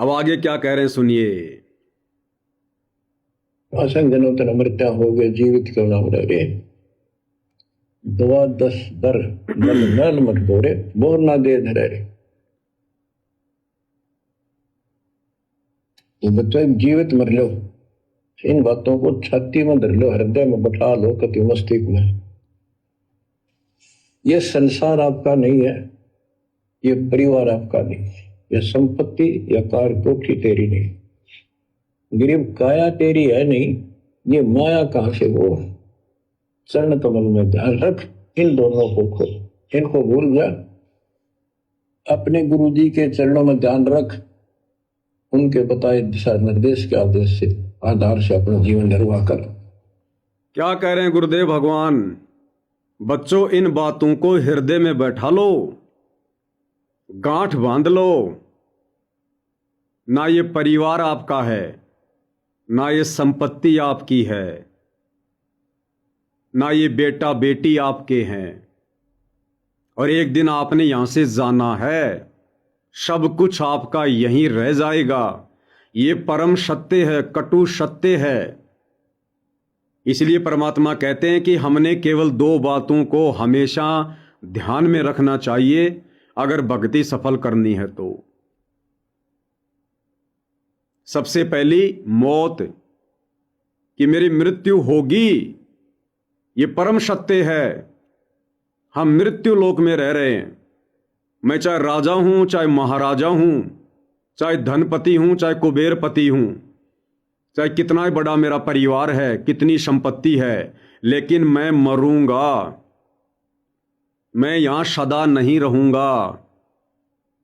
अब आगे क्या कह रहे हैं सुनिए। असंग जनो तन मृत्या हो गए जीवित क्यों नाम रह रे। दवा दस दर नल नल मत बोरे बोर ना दे धरे रे। तो बच्चों जीवित मर लो, इन बातों को छाती में धर लो, हृदय में बैठा लो, कति मस्तिष्क में। ये संसार आपका नहीं है, ये परिवार आपका नहीं, ये संपत्ति या कार कोठी तेरी नहीं, गरीब काया तेरी है नहीं, ये माया कहां से वो। चरण कमल में ध्यान रख, इन दोनों को खो, इनको भूल जा। अपने गुरु जी के चरणों में ध्यान रख, उनके बताए दिशा निर्देश के आदेश से आधार से अपना जीवन निर्वाह कर। क्या कह रहे हैं गुरुदेव भगवान? बच्चों, इन बातों को हृदय में बैठा लो, गांठ बांध लो। ना ये परिवार आपका है, ना ये संपत्ति आपकी है, ना ये बेटा बेटी आपके हैं। और एक दिन आपने यहां से जाना है, सब कुछ आपका यहीं रह जाएगा। ये परम सत्य है, कटु सत्य है। इसलिए परमात्मा कहते हैं कि हमने केवल दो बातों को हमेशा ध्यान में रखना चाहिए अगर भक्ति सफल करनी है तो। सबसे पहली मौत, कि मेरी मृत्यु होगी, ये परम सत्य है। हम मृत्यु लोक में रह रहे हैं। मैं चाहे राजा हूं, चाहे महाराजा हूं, चाहे धनपति हूं, चाहे कुबेरपति हूं, चाहे कितना बड़ा मेरा परिवार है, कितनी संपत्ति है, लेकिन मैं मरूंगा। मैं यहां सदा नहीं रहूंगा।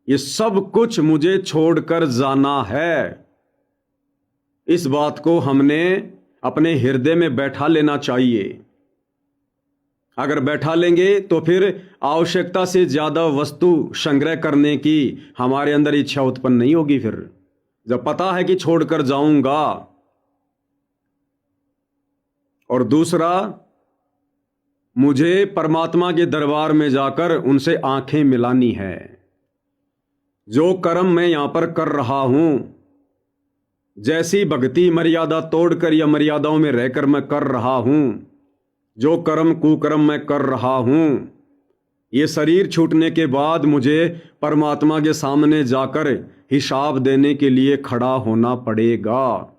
ये सब कुछ मुझे छोड़कर जाना है। इस बात को हमने अपने हृदय में बैठा लेना चाहिए। अगर बैठा लेंगे तो फिर आवश्यकता से ज्यादा वस्तु संग्रह करने की हमारे अंदर इच्छा उत्पन्न नहीं होगी। फिर जब पता है कि छोड़कर जाऊंगा। और दूसरा, मुझे परमात्मा के दरबार में जाकर उनसे आंखें मिलानी है। जो कर्म मैं यहां पर कर रहा हूं, जैसी भक्ति मर्यादा तोड़कर या मर्यादाओं में रहकर मैं कर रहा हूं, जो कर्म कुकर्म मैं कर रहा हूं, ये शरीर छूटने के बाद मुझे परमात्मा के सामने जाकर हिसाब देने के लिए खड़ा होना पड़ेगा।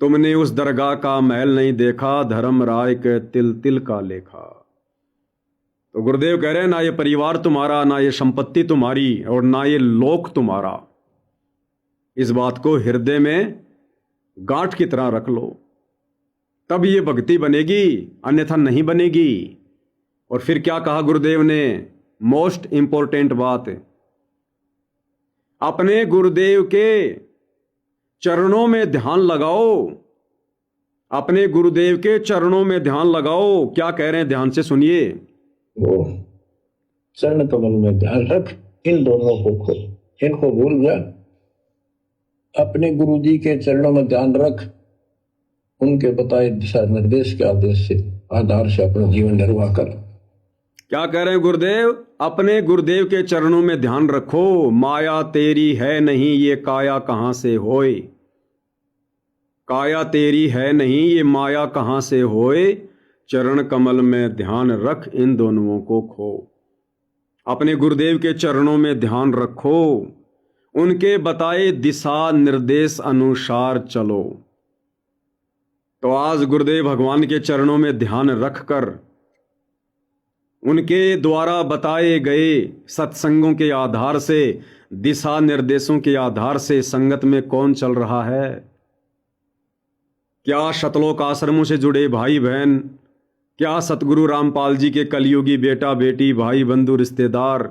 तुमने उस दरगाह का महल नहीं देखा, धर्म राय के तिल तिल का लेखा। तो गुरुदेव कह रहे हैं, ना ये परिवार तुम्हारा, ना ये संपत्ति तुम्हारी, और ना ये लोक तुम्हारा। इस बात को हृदय में गांठ की तरह रख लो, तब ये भक्ति बनेगी, अन्यथा नहीं बनेगी। और फिर क्या कहा गुरुदेव ने? मोस्ट इंपॉर्टेंट बात, अपने गुरुदेव के चरणों में ध्यान लगाओ। अपने गुरुदेव के चरणों में ध्यान लगाओ। क्या कह रहे हैं, ध्यान से सुनिए। वो चरण कमल में ध्यान रख, इन दोनों को खो, इनको भूल जा। अपने गुरु जी के चरणों में ध्यान रख, उनके बताए दिशा निर्देश के आदेश से आधार से अपना जीवन निर्वाह कर। क्या कह रहे हैं गुरुदेव? अपने गुरुदेव के चरणों में ध्यान रखो। माया तेरी है नहीं, ये काया कहां से होए। काया तेरी है नहीं, ये माया कहां से होए। चरण कमल में ध्यान रख, इन दोनों को खो। अपने गुरुदेव के चरणों में ध्यान रखो, उनके बताए दिशा निर्देश अनुसार चलो। तो आज गुरुदेव भगवान के चरणों में ध्यान रखकर उनके द्वारा बताए गए सत्संगों के आधार से, दिशा निर्देशों के आधार से संगत में कौन चल रहा है? क्या शतलोक आश्रमों से जुड़े भाई बहन, क्या सतगुरु रामपाल जी के कलयुगी बेटा बेटी, भाई बंधु रिश्तेदार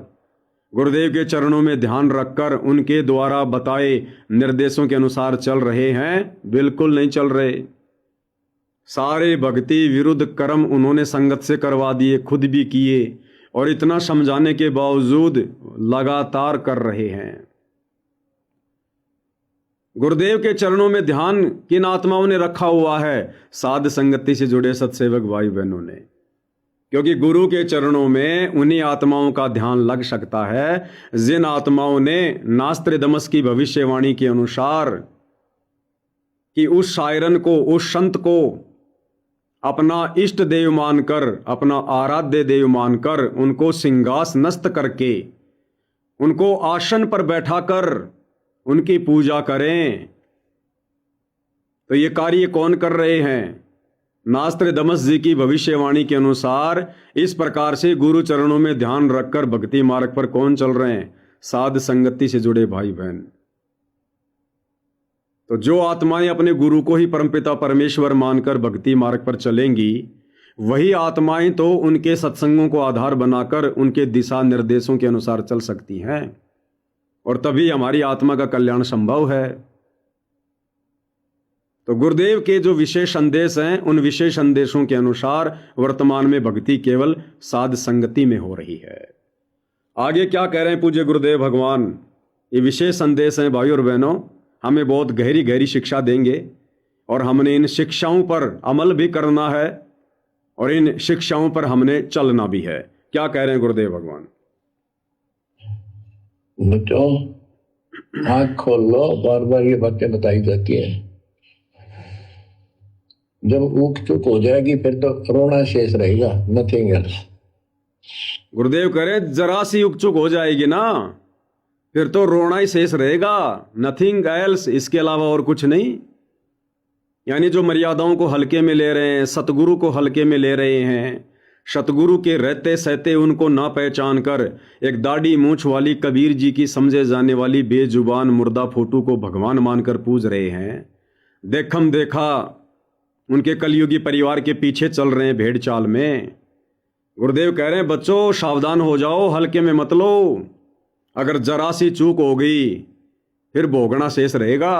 गुरुदेव के चरणों में ध्यान रखकर उनके द्वारा बताए निर्देशों के अनुसार चल रहे हैं? बिल्कुल नहीं चल रहे। सारे भक्ति विरुद्ध कर्म उन्होंने संगत से करवा दिए, खुद भी किए, और इतना समझाने के बावजूद लगातार कर रहे हैं। गुरुदेव के चरणों में ध्यान किन आत्माओं ने रखा हुआ है? साध संगति से जुड़े सत्सेवक भाई बहनों ने। क्योंकि गुरु के चरणों में उन्हीं आत्माओं का ध्यान लग सकता है जिन आत्माओं ने नास्त्रिदमस की भविष्यवाणी के अनुसार कि उस शायरन को, उस संत को अपना इष्ट देव मानकर, अपना आराध्य देव मानकर उनको सिंहासनस्थ करके, उनको आसन पर बैठाकर उनकी पूजा करें। तो ये कार्य कौन कर रहे हैं? नास्त्रिदमस जी की भविष्यवाणी के अनुसार इस प्रकार से गुरु चरणों में ध्यान रखकर भक्ति मार्ग पर कौन चल रहे हैं? साध संगति से जुड़े भाई बहन। तो जो आत्माएं अपने गुरु को ही परमपिता परमेश्वर मानकर भक्ति मार्ग पर चलेंगी, वही आत्माएं तो उनके सत्संगों को आधार बनाकर उनके दिशा निर्देशों के अनुसार चल सकती हैं, और तभी हमारी आत्मा का कल्याण संभव है। तो गुरुदेव के जो विशेष संदेश हैं, उन विशेष संदेशों के अनुसार वर्तमान में भक्ति केवल साध संगति में हो रही है। आगे क्या कह रहे हैं पूज्य गुरुदेव भगवान? ये विशेष संदेश हैं भाई और बहनों, हमें बहुत गहरी गहरी शिक्षा देंगे, और हमने इन शिक्षाओं पर अमल भी करना है और इन शिक्षाओं पर हमने चलना भी है। क्या कह रहे हैं गुरुदेव भगवान? बच्चों, आंख खोल लो, बार बार ये बातें बताई जाती है। जब ऊक चुक हो जाएगी फिर तो रोना शेष रहेगा, नथिंग एल्स। गुरुदेव कह रहे जरा सी उक चुक हो जाएगी ना, फिर तो रोना ही शेष रहेगा, नथिंग एल्स, इसके अलावा और कुछ नहीं। यानी जो मर्यादाओं को हल्के में ले रहे हैं, सतगुरु को हल्के में ले रहे हैं, सतगुरु के रहते सहते उनको ना पहचान कर एक दाढ़ी मूंछ वाली कबीर जी की समझे जाने वाली बेजुबान मुर्दा फोटो को भगवान मानकर पूज रहे हैं, देखम देखा उनके कलयुगी परिवार के पीछे चल रहे हैं भेड़ चाल में। गुरुदेव कह रहे हैं बच्चों सावधान हो जाओ, हल्के में मत लो। अगर जरा सी चूक हो गई फिर भोगना शेष रहेगा,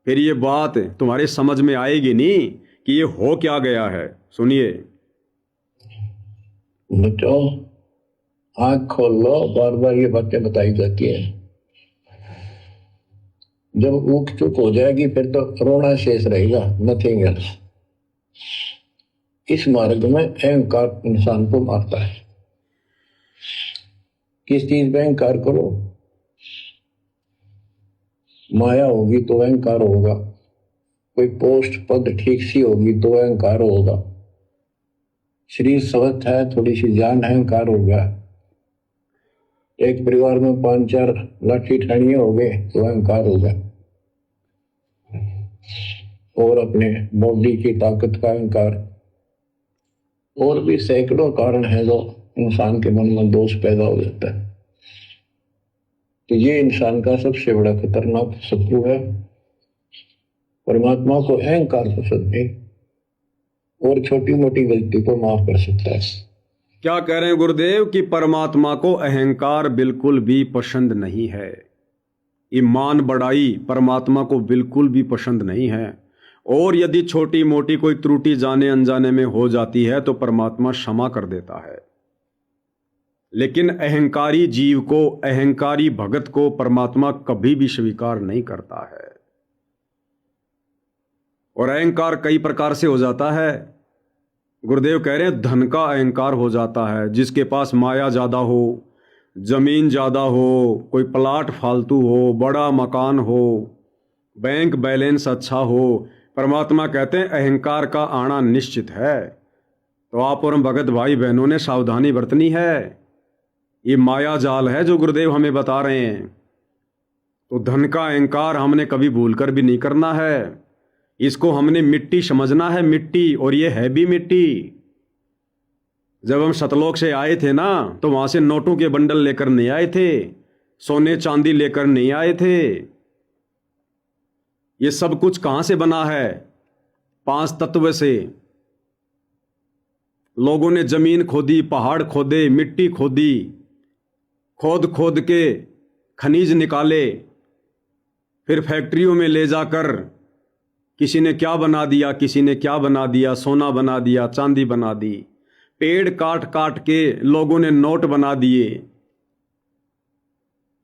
फिर ये बात तुम्हारे समझ में आएगी नहीं कि ये हो क्या गया है। सुनिए बच्चों, आंख खोल लो, बार बार ये बातें बताई जाती है। जब ऊक चुक हो जाएगी फिर तो रोना शेष रहेगा, नथिंग एल्स। इस मार्ग में अहंकार इंसान को मारता है। किस चीज में अहंकार करो? माया होगी तो अहंकार होगा, कोई पोस्ट पद ठीक सी होगी तो अहंकार होगा, शरीर स्वस्थ है, थोड़ी सी जान, अहंकार हो गया। एक परिवार में 5-4 लाठी ठानिये हो गए तो अहंकार हो गया, और अपने बॉडी की ताकत का अहंकार, और भी सैकड़ों कारण है जो इंसान के मन में दोष पैदा हो जाता है। तो ये इंसान का सबसे बड़ा खतरनाक शत्रु है। परमात्मा को अहंकार पसंद नहीं, और छोटी मोटी गलती को माफ कर सकता है। क्या कह रहे हैं गुरुदेव कि परमात्मा को अहंकार बिल्कुल भी पसंद नहीं है। ईमान बढ़ाई परमात्मा को बिल्कुल भी पसंद नहीं है, और यदि छोटी मोटी कोई त्रुटि जाने अनजाने में हो जाती है तो परमात्मा क्षमा कर देता है। लेकिन अहंकारी जीव को, अहंकारी भगत को परमात्मा कभी भी स्वीकार नहीं करता है। और अहंकार कई प्रकार से हो जाता है। गुरुदेव कह रहे हैं धन का अहंकार हो जाता है, जिसके पास माया ज्यादा हो, जमीन ज्यादा हो, कोई प्लाट फालतू हो, बड़ा मकान हो, बैंक बैलेंस अच्छा हो, परमात्मा कहते हैं अहंकार का आना निश्चित है। तो आप और हम भगत भाई बहनों ने सावधानी बरतनी है। ये माया जाल है जो गुरुदेव हमें बता रहे हैं। तो धन का अहंकार हमने कभी भूलकर भी नहीं करना है। इसको हमने मिट्टी समझना है, मिट्टी, और ये है भी मिट्टी। जब हम सतलोक से आए थे ना, तो वहां से नोटों के बंडल लेकर नहीं आए थे, सोने चांदी लेकर नहीं आए थे। ये सब कुछ कहां से बना है? 5 तत्व से। लोगों ने जमीन खोदी, पहाड़ खोदे, मिट्टी खोदी, खोद खोद के खनिज निकाले, फिर फैक्ट्रियों में ले जाकर किसी ने क्या बना दिया, किसी ने क्या बना दिया, सोना बना दिया, चांदी बना दी। पेड़ काट काट के लोगों ने नोट बना दिए।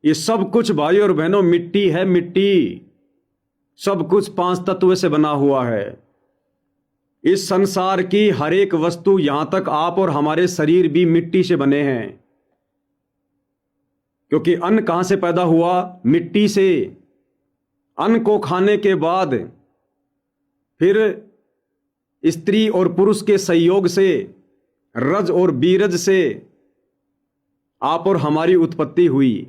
ये सब कुछ भाई और बहनों मिट्टी है, मिट्टी। सब कुछ 5 तत्व से बना हुआ है। इस संसार की हर एक वस्तु, यहां तक आप और हमारे शरीर भी मिट्टी से बने हैं, क्योंकि अन्न कहां से पैदा हुआ? मिट्टी से। अन्न को खाने के बाद फिर स्त्री और पुरुष के संयोग से, रज और बीरज से आप और हमारी उत्पत्ति हुई।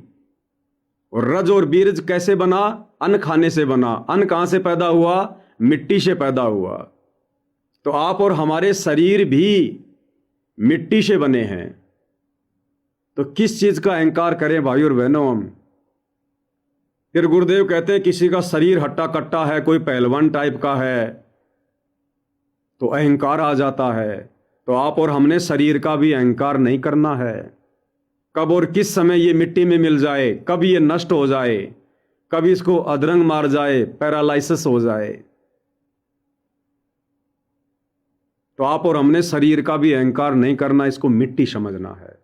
और रज और बीरज कैसे बना? अन्न खाने से बना। अन्न कहां से पैदा हुआ? मिट्टी से पैदा हुआ। तो आप और हमारे शरीर भी मिट्टी से बने हैं। तो किस चीज का अहंकार करें भाई और बहनों हम? फिर गुरुदेव कहते हैं किसी का शरीर हट्टा कट्टा है, कोई पहलवान टाइप का है, तो अहंकार आ जाता है। तो आप और हमने शरीर का भी अहंकार नहीं करना है। कब और किस समय ये मिट्टी में मिल जाए, कब ये नष्ट हो जाए, कब इसको अधरंग मार जाए, पैरालाइसिस हो जाए, तो आप और हमने शरीर का भी अहंकार नहीं करना, इसको मिट्टी समझना है।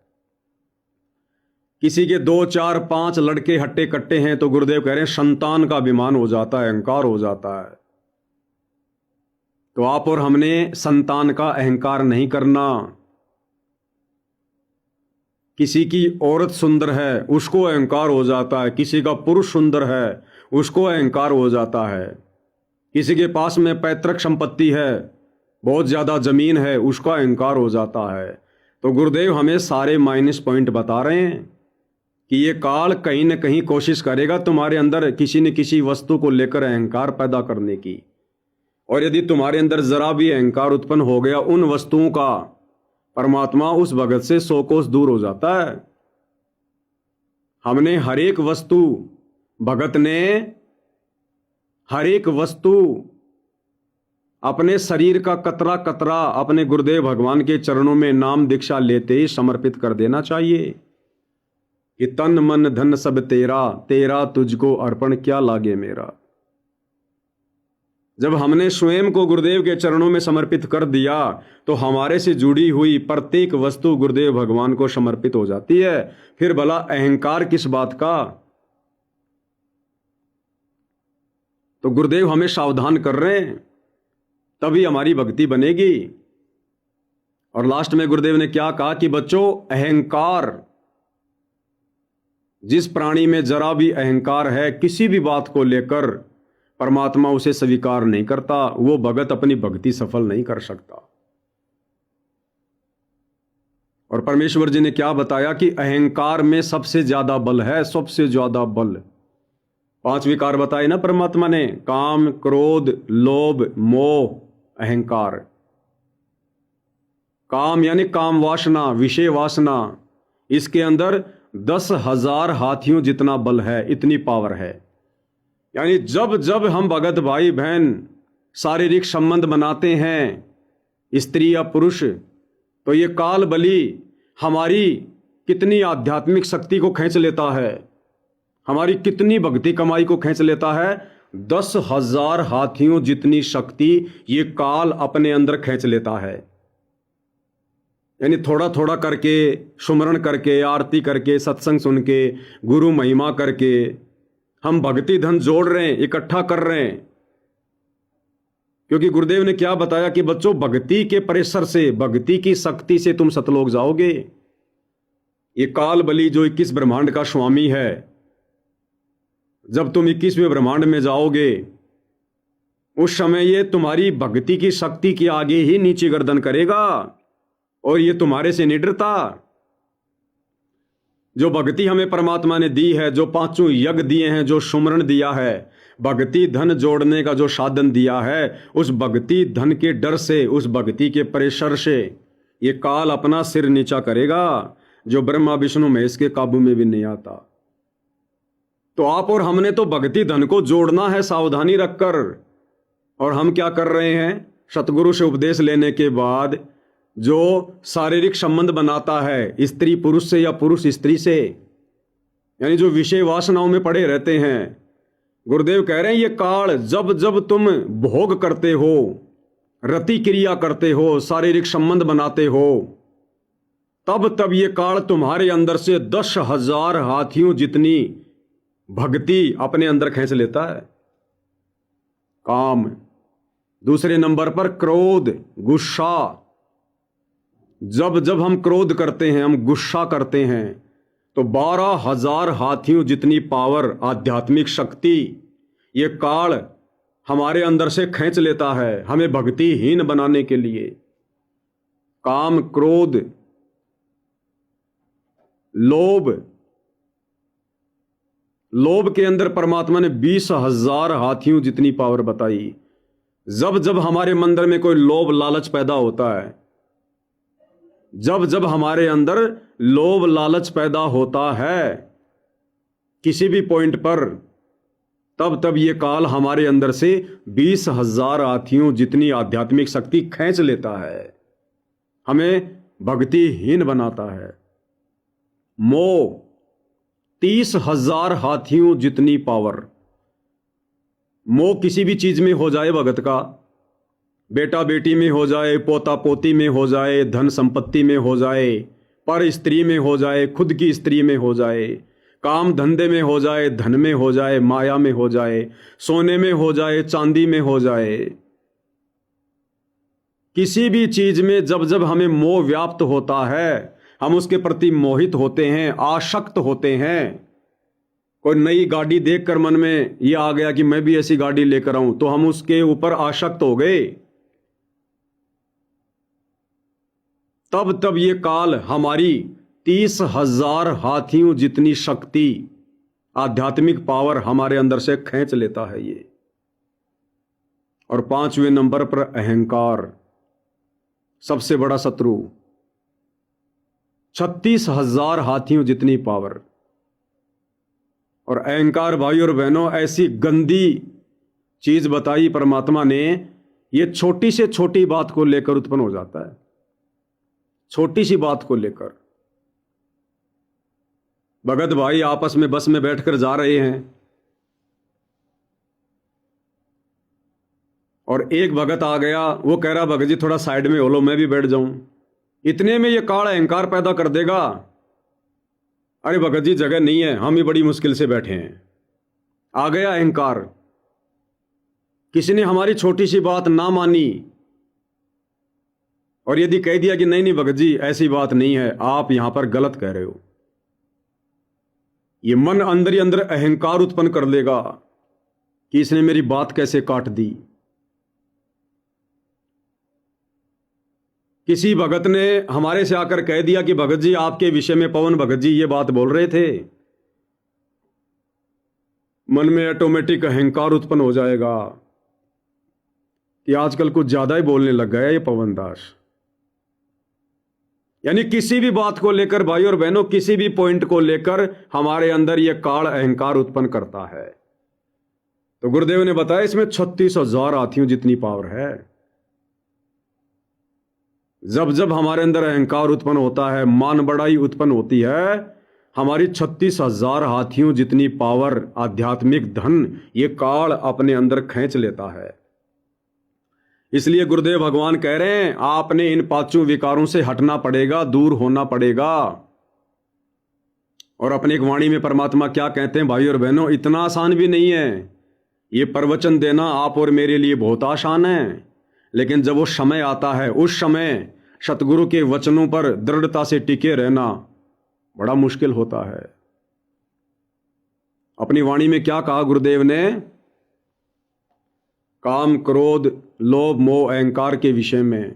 किसी के 2, 4, 5 लड़के हट्टे कट्टे हैं तो गुरुदेव कह रहे हैं संतान का अभिमान हो जाता है, अहंकार हो जाता है। तो आप और हमने संतान का अहंकार नहीं करना। किसी की औरत सुंदर है उसको अहंकार हो जाता है, किसी का पुरुष सुंदर है उसको अहंकार हो जाता है, किसी के पास में पैतृक संपत्ति है, बहुत ज्यादा जमीन है, उसका अहंकार हो जाता है। तो गुरुदेव हमें सारे माइनस पॉइंट बता रहे हैं कि ये काल कहीं न कहीं कोशिश करेगा तुम्हारे अंदर किसी न किसी वस्तु को लेकर अहंकार पैदा करने की। और यदि तुम्हारे अंदर जरा भी अहंकार उत्पन्न हो गया उन वस्तुओं का, परमात्मा उस भगत से 100 कोस दूर हो जाता है। हमने हर एक वस्तु, भगत ने हर एक वस्तु अपने शरीर का कतरा कतरा अपने गुरुदेव भगवान के चरणों में नाम दीक्षा लेते ही समर्पित कर देना चाहिए कि तन मन धन सब तेरा, तेरा तुझको अर्पण क्या लागे मेरा। जब हमने स्वयं को गुरुदेव के चरणों में समर्पित कर दिया तो हमारे से जुड़ी हुई प्रत्येक वस्तु गुरुदेव भगवान को समर्पित हो जाती है। फिर भला अहंकार किस बात का? तो गुरुदेव हमें सावधान कर रहे हैं, तभी हमारी भक्ति बनेगी। और लास्ट में गुरुदेव ने क्या कहा कि बच्चों, अहंकार, जिस प्राणी में जरा भी अहंकार है किसी भी बात को लेकर, परमात्मा उसे स्वीकार नहीं करता, वो भगत अपनी भक्ति सफल नहीं कर सकता। और परमेश्वर जी ने क्या बताया कि अहंकार में सबसे ज्यादा बल है, सबसे ज्यादा बल। 5 विकार बताए ना परमात्मा ने, काम, क्रोध, लोभ, मोह, अहंकार। काम यानी काम वासना, विषय वासना, इसके अंदर 10,000 हाथियों जितना बल है, इतनी पावर है। यानी जब जब हम भगत भाई बहन शारीरिक संबंध बनाते हैं, स्त्री या पुरुष, तो ये काल बली हमारी कितनी आध्यात्मिक शक्ति को खींच लेता है, हमारी कितनी भक्ति कमाई को खींच लेता है। 10,000 हाथियों जितनी शक्ति ये काल अपने अंदर खींच लेता है। यानी थोड़ा थोड़ा करके, सुमरण करके, आरती करके, सत्संग सुन के, गुरु महिमा करके हम भक्ति धन जोड़ रहे हैं, इकट्ठा कर रहे हैं। क्योंकि गुरुदेव ने क्या बताया कि बच्चों, भक्ति के प्रेशर से, भक्ति की शक्ति से तुम सतलोक जाओगे। ये काल बली जो 21 ब्रह्मांड का स्वामी है, जब तुम 21वें ब्रह्मांड में जाओगे उस समय ये तुम्हारी भक्ति की शक्ति के आगे ही नीचे गर्दन करेगा और ये तुम्हारे से नहीं डरता। जो भक्ति हमें परमात्मा ने दी है, जो 5 यज्ञ दिए हैं, जो सुमरण दिया है, भक्ति धन जोड़ने का जो साधन दिया है, उस भक्ति धन के डर से, उस भक्ति के प्रेशर से ये काल अपना सिर नीचा करेगा, जो ब्रह्मा विष्णु महेश के काबू में भी नहीं आता। तो आप और हमने तो भक्ति धन को जोड़ना है सावधानी रखकर। और हम क्या कर रहे हैं? सतगुरु से उपदेश लेने के बाद जो शारीरिक संबंध बनाता है, स्त्री पुरुष से या पुरुष स्त्री से, यानी जो विषय वासनाओं में पड़े रहते हैं, गुरुदेव कह रहे हैं ये काल जब जब तुम भोग करते हो, रति क्रिया करते हो, शारीरिक संबंध बनाते हो, तब तब ये काल तुम्हारे अंदर से 10,000 हाथियों जितनी भक्ति अपने अंदर खींच लेता है। काम, दूसरे नंबर पर क्रोध, गुस्सा। जब जब हम क्रोध करते हैं, हम गुस्सा करते हैं, तो 12,000 हाथियों जितनी पावर, आध्यात्मिक शक्ति ये काल हमारे अंदर से खींच लेता है, हमें भक्तिहीन बनाने के लिए। काम, क्रोध, लोभ। लोभ के अंदर परमात्मा ने 20,000 हाथियों जितनी पावर बताई। जब जब हमारे मंदिर में कोई लोभ लालच पैदा होता है, जब जब हमारे अंदर लोभ लालच पैदा होता है किसी भी पॉइंट पर, तब तब ये काल हमारे अंदर से 20,000 हाथियों जितनी आध्यात्मिक शक्ति खींच लेता है, हमें भक्तिहीन बनाता है। मोह, 30,000 हाथियों जितनी पावर। मोह किसी भी चीज में हो जाए भगत का, बेटा बेटी में हो जाए, पोता पोती में हो जाए, धन संपत्ति में हो जाए, पर स्त्री में हो जाए, खुद की स्त्री में हो जाए, काम धंधे में हो जाए, धन में हो जाए, माया में हो जाए, सोने में हो जाए, चांदी में हो जाए, किसी भी चीज में जब जब हमें मोह व्याप्त होता है, हम उसके प्रति मोहित होते हैं, आसक्त होते हैं। कोई नई गाड़ी देखकर मन में यह आ गया कि मैं भी ऐसी गाड़ी लेकर आऊं, तो हम उसके ऊपर आसक्त हो गए। तब तब ये काल हमारी 30,000 हाथियों जितनी शक्ति, आध्यात्मिक पावर हमारे अंदर से खींच लेता है ये। और 5वें नंबर पर अहंकार, सबसे बड़ा शत्रु। 36,000 हाथियों जितनी पावर। और अहंकार भाई और बहनों ऐसी गंदी चीज बताई परमात्मा ने, ये छोटी से छोटी बात को लेकर उत्पन्न हो जाता है, छोटी सी बात को लेकर। भगत भाई आपस में बस में बैठकर जा रहे हैं और एक भगत आ गया, वो कह रहा भगत जी थोड़ा साइड में हो लो, मैं भी बैठ जाऊं। इतने में ये काल अहंकार पैदा कर देगा, अरे भगत जी जगह नहीं है, हम ही बड़ी मुश्किल से बैठे हैं। आ गया अहंकार। किसी ने हमारी छोटी सी बात ना मानी और यदि कह दिया कि नहीं नहीं भगत जी ऐसी बात नहीं है, आप यहां पर गलत कह रहे हो, ये मन अंदर ही अंदर अहंकार उत्पन्न कर लेगा कि इसने मेरी बात कैसे काट दी। किसी भगत ने हमारे से आकर कह दिया कि भगत जी आपके विषय में पवन भगत जी ये बात बोल रहे थे, मन में ऑटोमेटिक अहंकार उत्पन्न हो जाएगा कि आजकल कुछ ज्यादा ही बोलने लग गया ये पवन दास। यानी किसी भी बात को लेकर भाई और बहनों, किसी भी पॉइंट को लेकर हमारे अंदर यह काल अहंकार उत्पन्न करता है। तो गुरुदेव ने बताया इसमें 36,000 हाथियों जितनी पावर है। जब जब हमारे अंदर अहंकार उत्पन्न होता है, मान बढ़ाई उत्पन्न होती है, हमारी 36,000 हाथियों जितनी पावर, आध्यात्मिक धन ये काल अपने अंदर खींच लेता है। इसलिए गुरुदेव भगवान कह रहे हैं आपने इन 5 विकारों से हटना पड़ेगा, दूर होना पड़ेगा। और अपनी एक वाणी में परमात्मा क्या कहते हैं भाई और बहनों, इतना आसान भी नहीं है ये प्रवचन देना आप और मेरे लिए, बहुत आसान है, लेकिन जब वो समय आता है उस समय सतगुरु के वचनों पर दृढ़ता से टिके रहना बड़ा मुश्किल होता है। अपनी वाणी में क्या कहा गुरुदेव ने, काम, क्रोध, लोभ, मोह, अहंकार के विषय में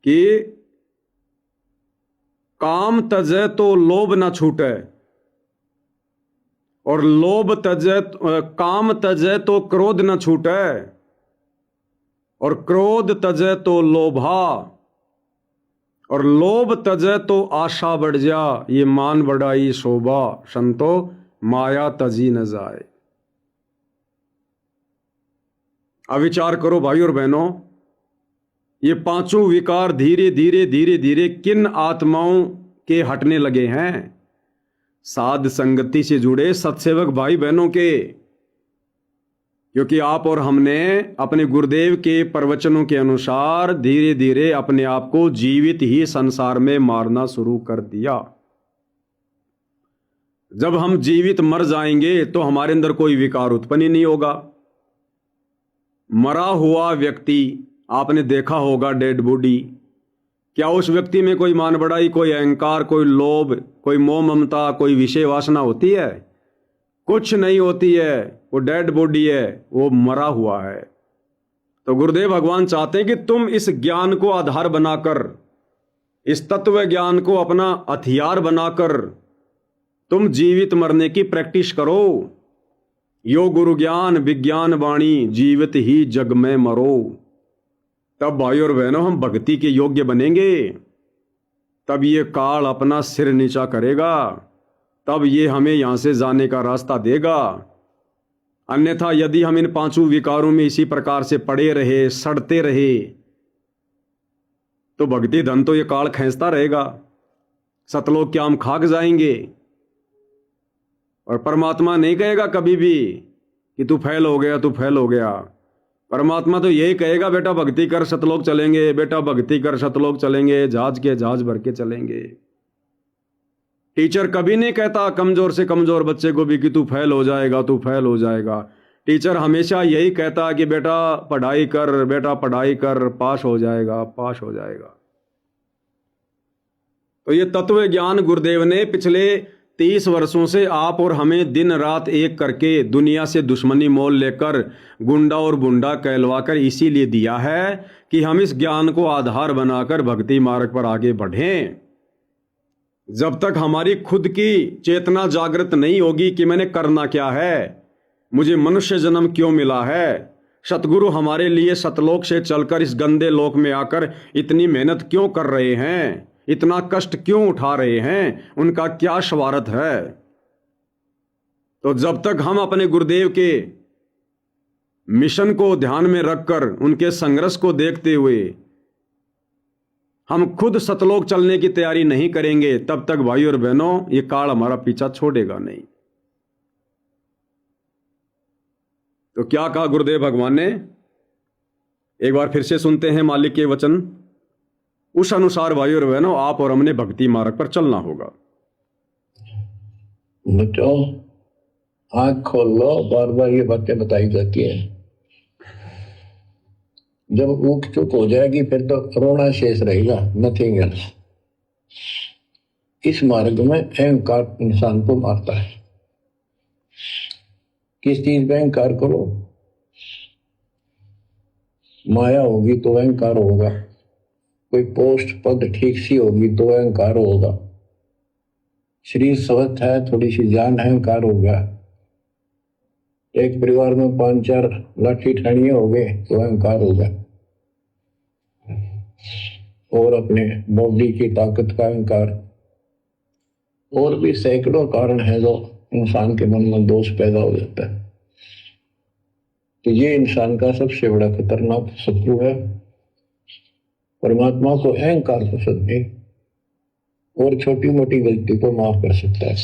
कि काम तजे तो लोभ न छूटे, और लोभ तजे, काम तजे तो क्रोध न छूटे, और क्रोध तजे तो लोभा, और लोभ तजे तो आशा बढ़ जा, ये मान बढ़ाई शोभा, संतो माया तजी न जाए। अब विचार करो भाई और बहनों, ये 5 विकार धीरे धीरे धीरे धीरे किन आत्माओं के हटने लगे हैं? साध संगति से जुड़े सत्सेवक भाई बहनों के। क्योंकि आप और हमने अपने गुरुदेव के प्रवचनों के अनुसार धीरे धीरे अपने आप को जीवित ही संसार में मारना शुरू कर दिया। जब हम जीवित मर जाएंगे तो हमारे अंदर कोई विकार उत्पन्न ही नहीं होगा। मरा हुआ व्यक्ति आपने देखा होगा, डेड बॉडी, क्या उस व्यक्ति में कोई मान बढ़ाई, कोई अहंकार, कोई लोभ, कोई मोह ममता, कोई विषय वासना होती है? कुछ नहीं होती है। वो डेड बॉडी है, वो मरा हुआ है। तो गुरुदेव भगवान चाहते हैं कि तुम इस ज्ञान को आधार बनाकर, इस तत्व ज्ञान को अपना हथियार बनाकर तुम जीवित मरने की प्रैक्टिस करो। यो गुरु ज्ञान विज्ञान वाणी, जीवित ही जग में मरो। तब भाई और बहनों हम भक्ति के योग्य बनेंगे, तब ये काल अपना सिर नीचा करेगा, तब ये हमें यहां से जाने का रास्ता देगा। अन्यथा यदि हम इन पांचों विकारों में इसी प्रकार से पड़े रहे, सड़ते रहे, तो भक्ति धन तो ये काल खींचता रहेगा, सतलोक क्या हम खाक जाएंगे। और परमात्मा नहीं कहेगा कभी भी कि तू फेल हो गया, तू फेल हो गया। परमात्मा तो यही कहेगा, बेटा भक्ति कर सतलोक चलेंगे, बेटा भक्ति कर सतलोक चलेंगे, जहाज के जहाज भर के चलेंगे। टीचर कभी नहीं कहता कमजोर से कमजोर बच्चे को भी कि तू फेल हो जाएगा, तू फेल हो जाएगा। टीचर हमेशा यही कहता कि बेटा पढ़ाई कर, बेटा पढ़ाई कर, पास हो जाएगा, पास हो जाएगा। तो ये तत्व ज्ञान गुरुदेव ने पिछले 30 वर्षों से आप और हमें दिन रात एक करके दुनिया से दुश्मनी मोल लेकर गुंडा और बुंडा कहलवाकर इसीलिए दिया है कि हम इस ज्ञान को आधार बनाकर भक्ति मार्ग पर आगे बढ़ें। जब तक हमारी खुद की चेतना जागृत नहीं होगी कि मैंने करना क्या है, मुझे मनुष्य जन्म क्यों मिला है, सतगुरु हमारे लिए सतलोक से चलकर इस गंदे लोक में आकर इतनी मेहनत क्यों कर रहे हैं, इतना कष्ट क्यों उठा रहे हैं, उनका क्या स्वार्थ है। तो जब तक हम अपने गुरुदेव के मिशन को ध्यान में रखकर उनके संघर्ष को देखते हुए हम खुद सतलोक चलने की तैयारी नहीं करेंगे, तब तक भाई और बहनों ये काल हमारा पीछा छोड़ेगा नहीं। तो क्या कहा गुरुदेव भगवान ने, एक बार फिर से सुनते हैं मालिक के वचन। उस अनुसार भाई और बहनों आप और हमने भक्ति मार्ग पर चलना होगा। बच्चों आंख खोल लो, बार बार ये बातें बताई जाती हैं। जब ऊख चुप हो जाएगी फिर तो रोना शेष रहेगा, नथिंग एल्स। इस मार्ग में अहंकार इंसान को मारता है। किस चीज पे अहंकार करो? माया होगी तो अहंकार होगा, कोई पोस्ट पद ठीक सी होगी तो अहंकार होगा, शरीर स्वस्थ है, थोड़ी सी जान है, अहंकार होगा। एक परिवार में 5-4 लाठी ठानिये हो गए तो अहंकार होगा, और अपने बॉडी की ताकत का अहंकार, और भी सैकड़ों कारण है जो इंसान के मन में दोष पैदा हो जाता है। तो ये इंसान का सबसे बड़ा खतरनाक शत्रु है। परमात्मा को अहंकार पसंद नहीं और छोटी मोटी गलती को माफ कर सकता है।